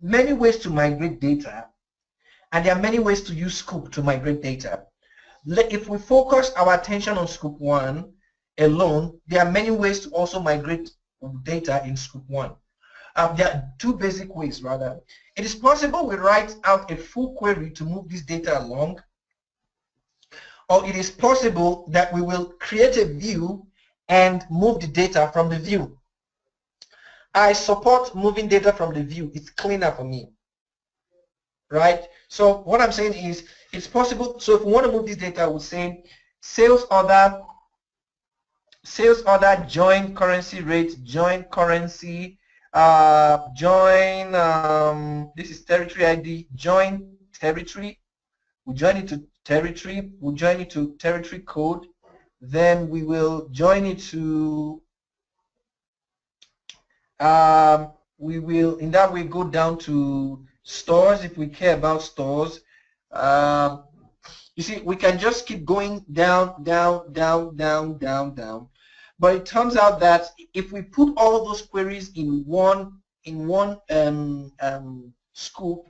many ways to migrate data, and there are many ways to use Scoop to migrate data. If we focus our attention on Scoop 1 alone, there are many ways to also migrate data in Scoop 1. There are two basic ways, rather. It is possible we write out a full query to move this data along, or it is possible that we will create a view and move the data from the view. I support moving data from the view. It's cleaner for me, right? So what I'm saying is it's possible. So if we want to move this data, we'll say sales order, join currency rate, join currency, join, this is territory ID, join territory. We join it to territory, we'll join it to territory code, then we will join it to, we will in that way go down to stores if we care about stores. You see, we can just keep going down, down, down, down, down, down. But it turns out that if we put all those queries in one scoop,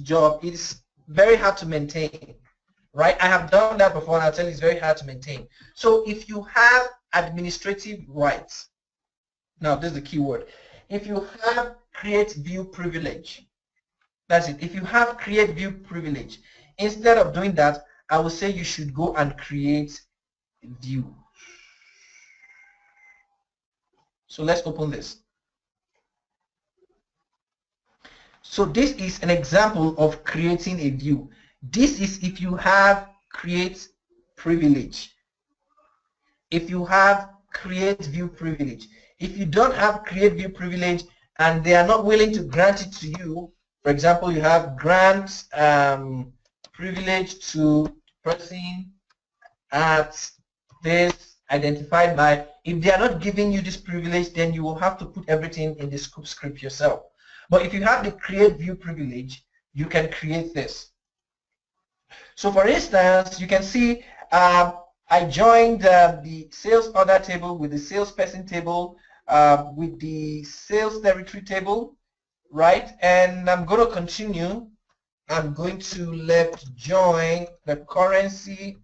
job, it's very hard to maintain, right? I have done that before, and I'll tell you it's very hard to maintain. So if you have administrative rights, now this is the key word. If you have create view privilege, that's it. If you have create view privilege, instead of doing that, I would say you should go and create view. So let's open this. So this is an example of creating a view. This is if you have create privilege. If you have create view privilege. If you don't have create view privilege and they are not willing to grant it to you, for example, you have grant privilege to person at this identified by, if they are not giving you this privilege, then you will have to put everything in the Scoop script yourself. But if you have the create view privilege, you can create this. So for instance, you can see I joined the sales order table with the salesperson table, with the sales territory table, right? And I'm going to continue. I'm going to left join the currency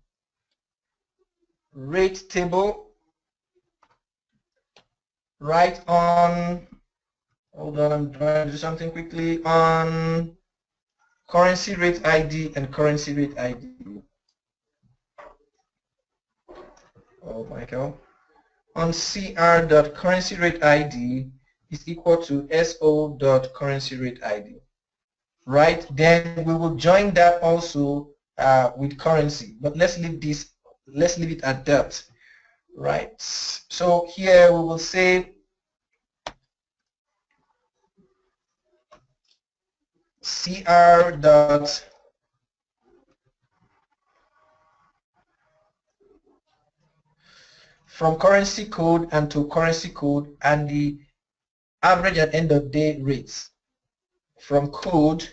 rate table right on, hold on, I'm trying to do something quickly, on currency rate ID and currency rate ID. Oh my God. On cr.currency rate ID is equal to so.currency rate ID. Right? Then we will join that also with currency. But let's leave this, let's leave it at that. Right. So here we will say cr dot from currency code and to currency code and the average at end of day rates from code,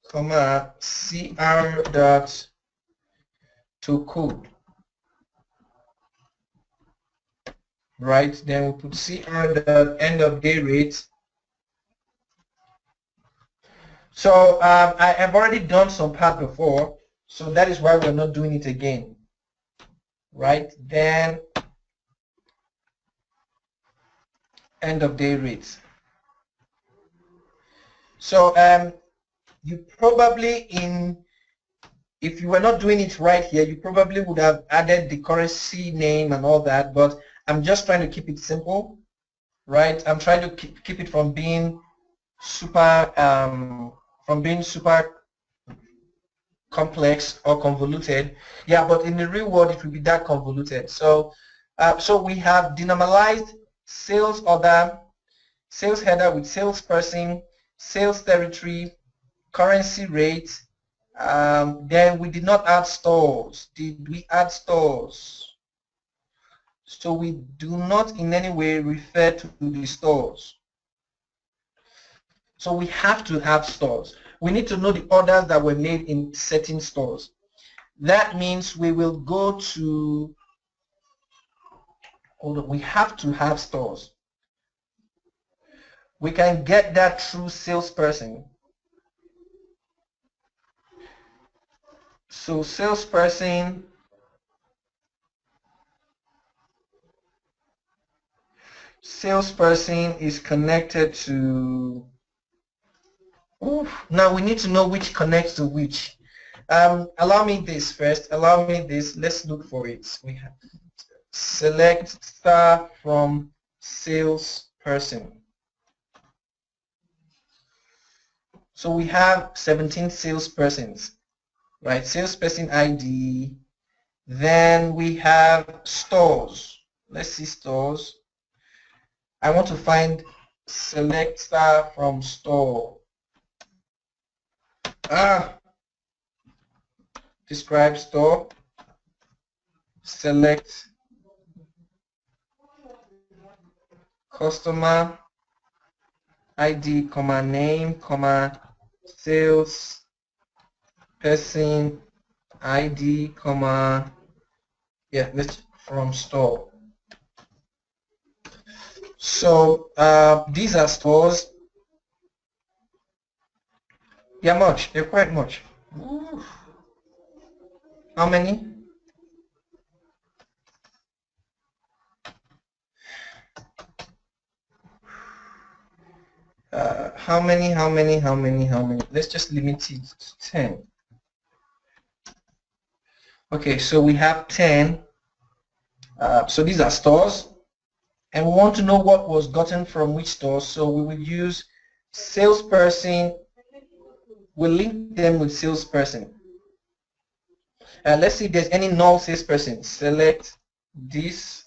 comma, cr dot to code. Right, then we put cr dot end of day rate. So I have already done some part before, so that is why we're not doing it again. Right, then end of day rates. So you probably if you were not doing it right here, you probably would have added the currency name and all that, but I'm just trying to keep it simple, right? I'm trying to keep it from being super complex or convoluted. Yeah, but in the real world it will be that convoluted. So so we have denormalized sales order, sales header with salesperson, sales territory, currency rate. Then we did not add stores. Did we add stores? So we do not in any way refer to the stores. So we have to have stores. We need to know the orders that were made in certain stores. That means we will go to, hold on, we have to have stores. We can get that through salesperson. So salesperson is connected to, now we need to know which connects to which. Allow me this first. Allow me this. Let's look for it. We have select star from salesperson. So we have 17 salespersons, right? Salesperson ID. Then we have stores. Let's see stores. I want to find select star from store. Describe store. Select customer ID, comma name, comma sales person ID, comma, yeah, let's from store. So these are stores. Yeah, much. They're quite much. Ooh. How many? How many? Let's just limit it to 10. Okay, so we have 10. So these are stores. And we want to know what was gotten from which store. So we will use salesperson. We'll link them with salesperson. Let's see if there's any null salesperson. Select this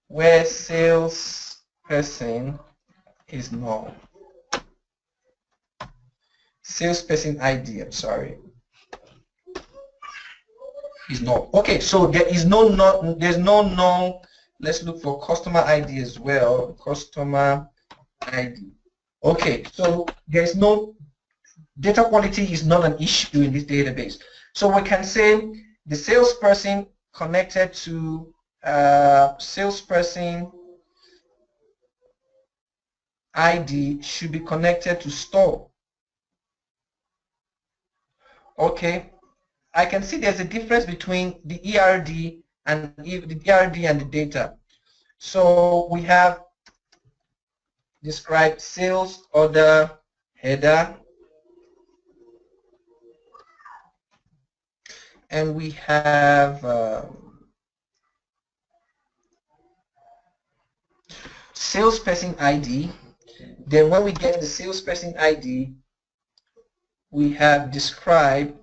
where salesperson is null. Salesperson ID, I'm sorry, is null. Okay, so there is there's no null. Let's look for customer ID as well. Customer ID. Okay, so there's no data quality is not an issue in this database. So we can say the salesperson connected to salesperson ID should be connected to store. Okay, I can see there's a difference between the ERD and the data. So we have describe sales order header, and we have salesperson ID. Then when we get the salesperson ID, we have describe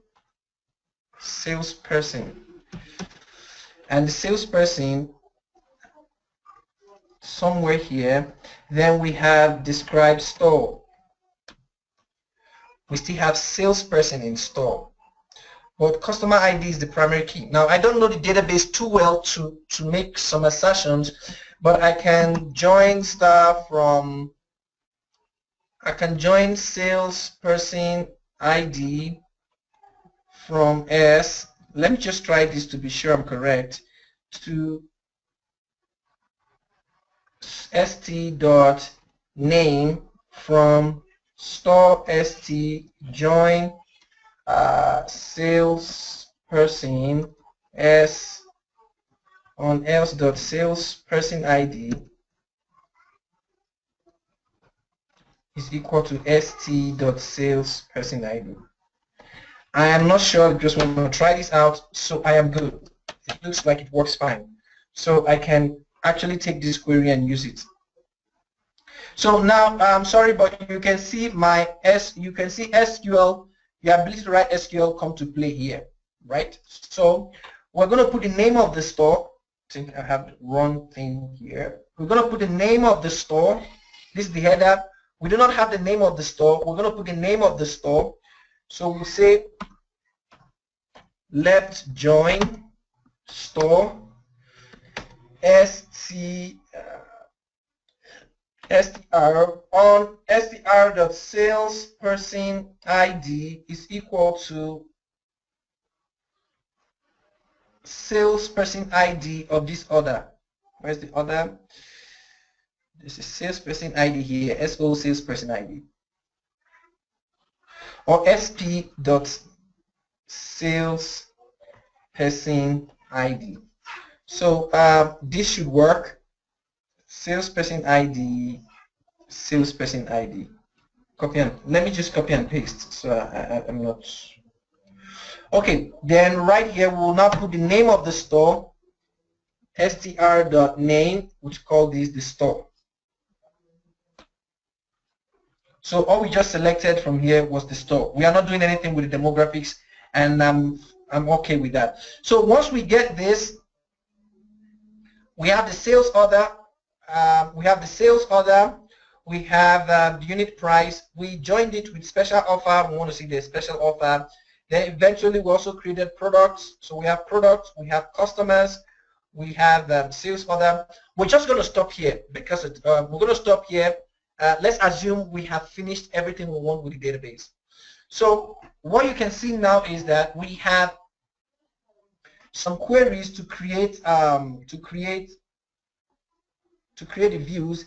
salesperson, and the salesperson somewhere here. Then we have describe store. We still have salesperson in store, but customer ID is the primary key. Now I don't know the database too well to make some assertions, but I can join star from, I can join salesperson ID from S. Let me just try this to be sure I'm correct. To st.name from store st join salesperson s on else.salesperson ID is equal to st.salesperson ID. I am not sure, I just want to try this out, so I am good. It looks like it works fine. So I can actually take this query and use it. So now, I'm sorry, but you can see you can see SQL, the ability to write SQL come to play here, right? So we're going to put the name of the store. I think I have the wrong thing here. We're going to put the name of the store. This is the header. We do not have the name of the store. We're going to put the name of the store. So we'll say left join store str on str.salesperson ID is equal to salesperson ID of this order. Where's the order? This is salesperson ID here, SO salesperson ID. Or SP dot salesperson ID. So this should work. Salesperson ID, salesperson ID. Copy and let me just copy and paste. So I'm not. Okay, then right here we will now put the name of the store, str.name, which call this the store. So all we just selected from here was the store. We are not doing anything with the demographics, and I'm okay with that. So once we get this, we have the sales order. We have the sales order. We have the unit price. We joined it with special offer. We want to see the special offer. Then eventually we also created products. So we have products, we have customers, we have sales order. We're just going to stop here because we're going to stop here. Let's assume we have finished everything we want with the database. So what you can see now is that we have some queries to create the views,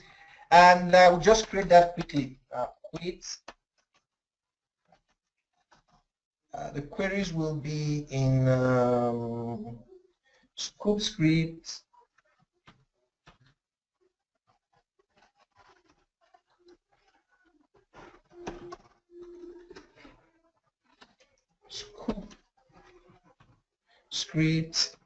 and we'll just create that quickly. The queries will be in scoop script. Scoop script.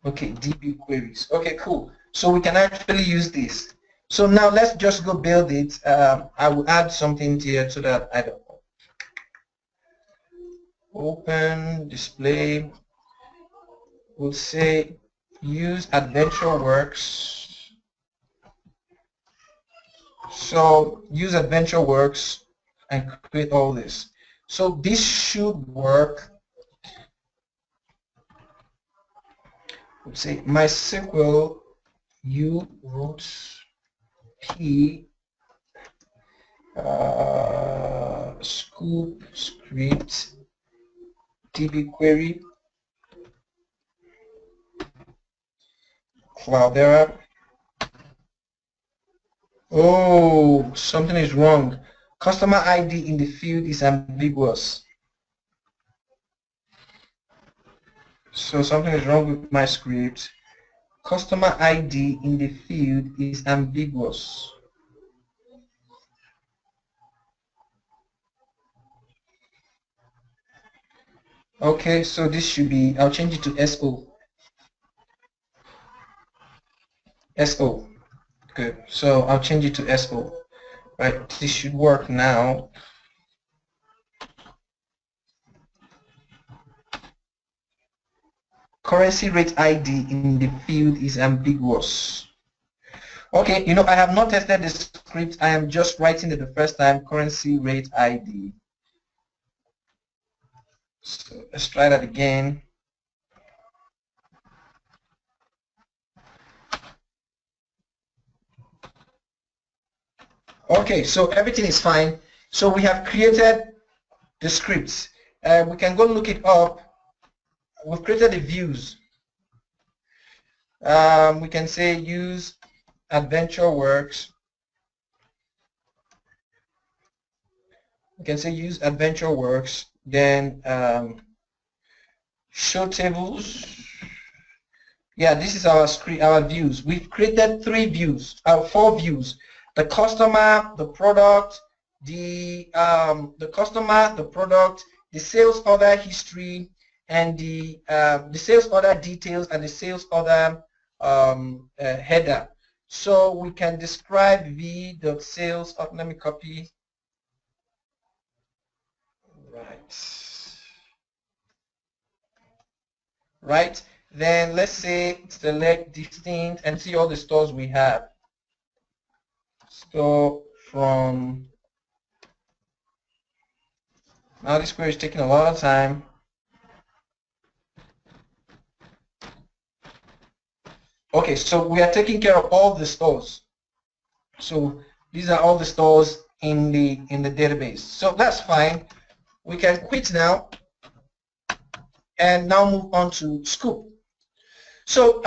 Okay, DB queries. Okay, cool. So we can actually use this. So now let's just go build it. I will add something here so that I don't know. Open display. We'll say use AdventureWorks. So use AdventureWorks and create all this. So this should work. We'll say MySQL U roots P scoop script DB query Cloudera. Oh, something is wrong. Customer ID in the field is ambiguous. So something is wrong with my script. Customer ID in the field is ambiguous. Okay, so this should be, I'll change it to SO. SO. Good. So I'll change it to SO. Right, this should work now. Currency rate ID in the field is ambiguous. Okay, you know, I have not tested the script. I am just writing it the first time, currency rate ID. So let's try that again. Okay, so everything is fine. So we have created the scripts. We can go look it up. We've created the views. We can say use AdventureWorks. We can say use AdventureWorks. Then show tables. Yeah, this is our script, our views. We've created 4 views. The customer, the product, the customer, the product, the sales order history, and the sales order details, and the sales order header. So we can describe v.sales. Let me copy. Right. Then let's say select distinct and see all the stores we have. So from now, this query is taking a lot of time. Okay, so we are taking care of all the stores. So these are all the stores in the database. So that's fine. We can quit now and now move on to Scoop. So